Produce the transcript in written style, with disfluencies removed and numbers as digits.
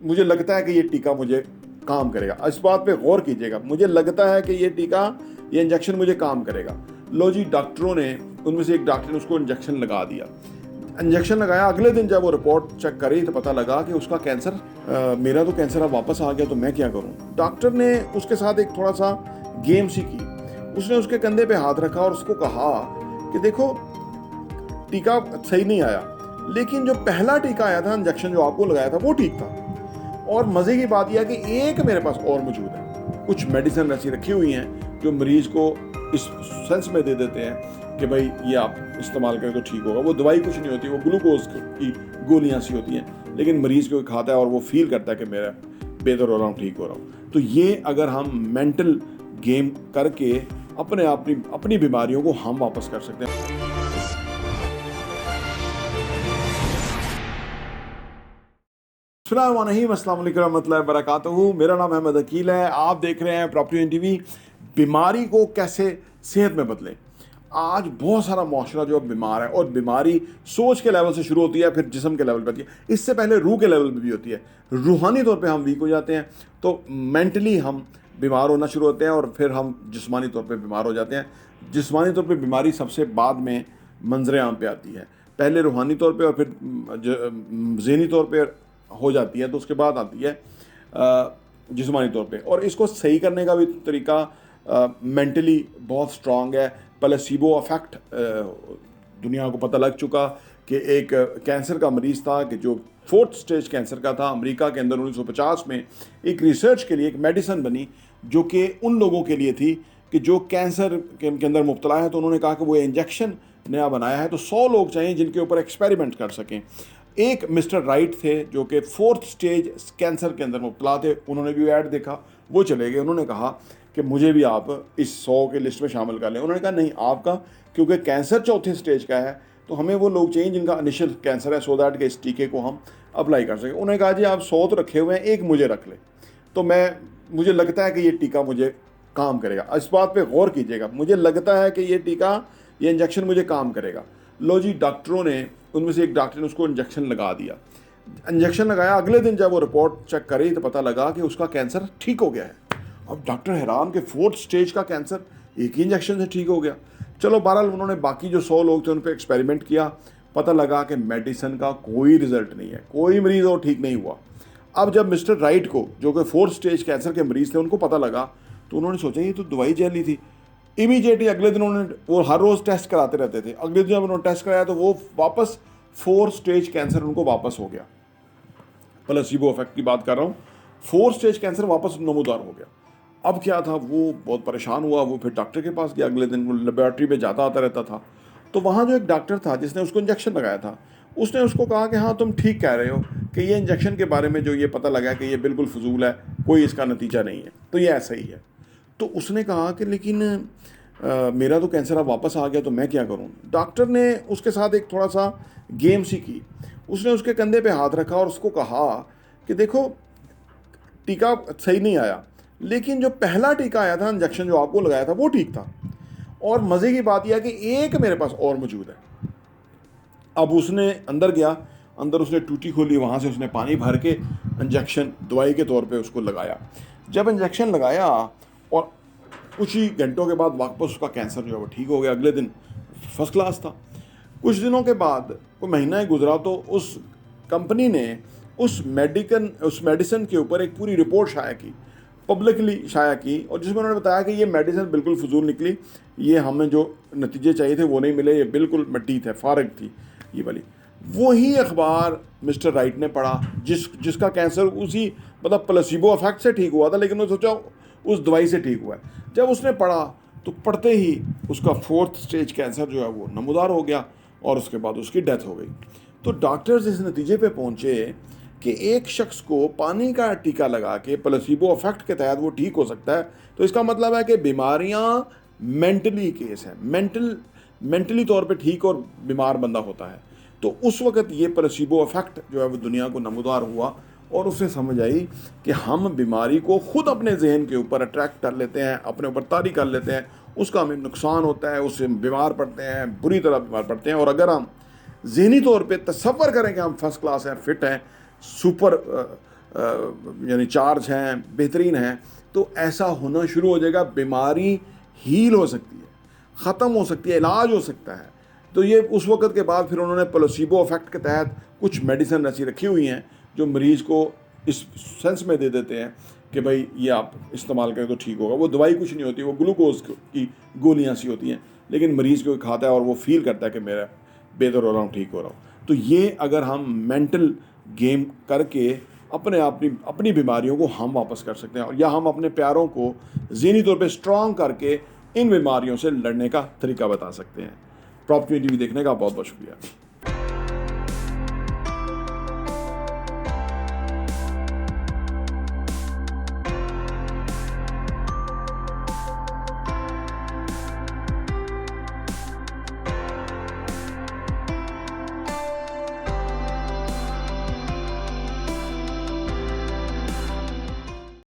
मुझे लगता है कि ये टीका मुझे काम करेगा। इस बात पे गौर कीजिएगा, मुझे लगता है कि ये टीका, ये इंजेक्शन मुझे काम करेगा। लो जी, डॉक्टरों ने, उनमें से एक डॉक्टर ने उसको इंजेक्शन लगा दिया। इंजेक्शन लगाया, अगले दिन जब वो रिपोर्ट चेक करी तो पता लगा कि उसका कैंसर, मेरा तो कैंसर अब वापस आ गया, तो मैं क्या करूं। डॉक्टर ने उसके साथ एक थोड़ा सा गेम सी की। उसने उसके कंधे पे हाथ रखा और उसको कहा कि देखो, टीका सही नहीं आया, लेकिन जो पहला टीका आया था, इंजेक्शन जो आपको लगाया था, वो ठीक था। और मज़े की बात यह है कि एक मेरे पास और मौजूद है। कुछ मेडिसिन ऐसी रखी हुई हैं जो मरीज़ को इस सेंस में दे देते हैं कि भाई ये आप इस्तेमाल करें तो ठीक होगा। वो दवाई कुछ नहीं होती, वो ग्लूकोज की गोलियां सी होती हैं, लेकिन मरीज़ को खाता है और वो फील करता है कि मेरा बेहतर हो रहा हूँ, ठीक हो रहा हूँ। तो ये अगर हम मेंटल गेम करके अपनी बीमारियों को हम वापस कर सकते हैं। अस्सलाम वालेकुम रहमतुल्लाहि व बरकातहू। मेरा नाम अहमद अकील है, आप देख रहे हैं प्रॉपर्टी टीवी। बीमारी को कैसे सेहत में बदलें। आज बहुत सारा माशरा जो बीमार है, और बीमारी सोच के लेवल से शुरू होती है, फिर जिस्म के लेवल पर होती है, इससे पहले रूह के लेवल पर भी होती है। रूहानी तौर पे हम वीक हो जाते हैं, तो मेंटली हम बीमार होना शुरू होते हैं, और फिर हम जिस्मानी तौर पे बीमार हो जाते हैं। जिस्मानी तौर पे बीमारी सबसे बाद में मंजर आम पे आती है, पहले रूहानी तौर पे और फिर ज़हनी तौर पे हो जाती है, तो उसके बाद आती है जिस्मानी तौर पे। और इसको सही करने का भी तरीका मेंटली बहुत स्ट्रांग है। प्लेसिबो अफेक्ट दुनिया को पता लग चुका कि एक कैंसर का मरीज़ था कि जो 4th स्टेज कैंसर का था। अमेरिका के अंदर 1950 में एक रिसर्च के लिए एक मेडिसिन बनी जो कि उन लोगों के लिए थी कि जो कैंसर के अंदर मुब्तला है। तो उन्होंने कहा कि वो इंजेक्शन नया बनाया है, तो 100 लोग चाहिए जिनके ऊपर एक्सपेरिमेंट कर सकें। एक मिस्टर राइट थे जो कि 4th स्टेज कैंसर के अंदर मुब्तला थे। उन्होंने भी ऐड देखा, वो चले गए। उन्होंने कहा कि मुझे भी आप इस 100 के लिस्ट में शामिल कर लें। उन्होंने कहा नहीं, आपका क्योंकि कैंसर 4थे स्टेज का है, तो हमें वो लोग चाहिए जिनका इनिशियल कैंसर है, सो दैट के इस टीके को हम अप्लाई कर सकें। उन्होंने कहा जी आप 100 तो रखे हुए हैं, एक मुझे रख ले, तो मुझे लगता है कि ये टीका मुझे काम करेगा। इस बात पे गौर कीजिएगा, मुझे लगता है कि ये टीका, ये इंजेक्शन मुझे काम करेगा। लो जी, डॉक्टरों ने, उनमें से एक डॉक्टर ने उसको इंजेक्शन लगा दिया। इंजेक्शन लगाया, अगले दिन जब वो रिपोर्ट चेक करी तो पता लगा कि उसका कैंसर ठीक हो गया है। अब डॉक्टर हैरान कि 4th स्टेज का कैंसर एक ही इंजेक्शन से ठीक हो गया। चलो बहरहाल, उन्होंने बाकी जो 100 लोग थे उन पर एक्सपेरिमेंट किया। पता लगा कि मेडिसिन का कोई रिजल्ट नहीं है, कोई मरीज़ और ठीक नहीं हुआ। अब जब मिस्टर राइट को, जो कि 4th स्टेज कैंसर के मरीज़ थे, उनको पता लगा, तो उन्होंने सोचा ये तो दवाई जैली थी। इमीडिएटली अगले दिन उन्होंने, वो हर रोज़ टेस्ट कराते रहते थे, अगले दिन जब उन्होंने टेस्ट कराया तो वो वापस 4th स्टेज कैंसर उनको वापस हो गया। प्लेसिबो इफेक्ट की बात कर रहा हूँ। 4th स्टेज कैंसर वापस नमूदार हो गया। अब क्या था, वो बहुत परेशान हुआ। वो फिर डॉक्टर के पास गया, अगले दिन वो लेबॉर्ट्री में जाता आता रहता था। तो वहाँ जो एक डॉक्टर था जिसने उसको इंजेक्शन लगाया था, उसने उसको कहा कि हाँ तुम ठीक कह रहे हो कि ये इंजेक्शन के बारे में जो ये पता लगा कि ये बिल्कुल फजूल है, कोई इसका नतीजा नहीं है, तो ये ऐसा ही है। तो उसने कहा कि लेकिन मेरा तो कैंसर अब वापस आ गया, तो मैं क्या करूं। डॉक्टर ने उसके साथ एक थोड़ा सा गेम सी की। उसने उसके कंधे पे हाथ रखा और उसको कहा कि देखो, टीका सही नहीं आया, लेकिन जो पहला टीका आया था, इंजेक्शन जो आपको लगाया था, वो ठीक था। और मज़े की बात यह है कि एक मेरे पास और मौजूद है। अब उसने अंदर गया, अंदर उसने टूटी खोली, वहाँ से उसने पानी भर के इंजेक्शन दवाई के तौर पे उसको लगाया। जब इंजेक्शन लगाया और कुछ ही घंटों के बाद वापस उसका कैंसर जो है वो ठीक हो गया। अगले दिन फर्स्ट क्लास था। कुछ दिनों के बाद, कोई महीना ही गुजरा, तो उस कंपनी ने उस मेडिसिन के ऊपर एक पूरी रिपोर्ट शाया की, पब्लिकली शाया की, और जिसमें उन्होंने बताया कि ये मेडिसिन बिल्कुल फजूल निकली, ये हमें जो नतीजे चाहिए थे वो नहीं मिले, ये बिल्कुल मट्टी थे, फारग थी ये वाली। वही अखबार मिस्टर राइट ने पढ़ा जिसका कैंसर उसी मतलब प्लेसिबो इफेक्ट से ठीक हुआ था, लेकिन उसने सोचा उस दवाई से ठीक हुआ है। जब उसने पढ़ा तो पढ़ते ही उसका 4th स्टेज कैंसर जो है वो नमूदार हो गया, और उसके बाद उसकी डेथ हो गई। तो डॉक्टर्स इस नतीजे पे पहुँचे कि एक शख्स को पानी का टीका लगा के प्लेसिबो इफेक्ट के तहत वो ठीक हो सकता है। तो इसका मतलब है कि बीमारियाँ मेंटली केस हैं, मेंटली तौर पे ठीक और बीमार बंदा होता है। तो उस वक़्त ये प्लेसिबो इफेक्ट जो है वो दुनिया को नमूदार हुआ, और उसे समझ आई कि हम बीमारी को खुद अपने जहन के ऊपर अट्रैक्ट कर लेते हैं, अपने ऊपर तारी कर लेते हैं, उसका हमें नुकसान होता है, उससे बीमार पड़ते हैं, बुरी तरह बीमार पड़ते हैं। और अगर हम ज़हनी तौर पे तसव्वुर करें कि हम फर्स्ट क्लास हैं, फिट हैं, सुपर यानी चार्ज हैं, बेहतरीन हैं, तो ऐसा होना शुरू हो जाएगा। बीमारी हील हो सकती है, ख़त्म हो सकती है, इलाज हो सकता है। तो ये उस वक़्त के बाद फिर उन्होंने प्लेसिबो इफ़ेक्ट के तहत कुछ मेडिसिन ऐसी रखी हुई हैं जो मरीज़ को इस सेंस में दे देते हैं कि भाई ये आप इस्तेमाल करें तो ठीक होगा। वो दवाई कुछ नहीं होती, वो ग्लूकोज की गोलियाँ सी होती हैं, लेकिन मरीज़ को खाता है और वो फील करता है कि मेरा बेहतर हो रहा हूँ, ठीक हो रहा हूँ। तो ये अगर हम मेंटल गेम करके अपनी बीमारियों को हम वापस कर सकते हैं, या हम अपने प्यारों को ज़हनी तौर पे स्ट्रॉन्ग करके इन बीमारियों से लड़ने का तरीका बता सकते हैं। प्रॉपर्टी टीवी देखने का बहुत बहुत शुक्रिया।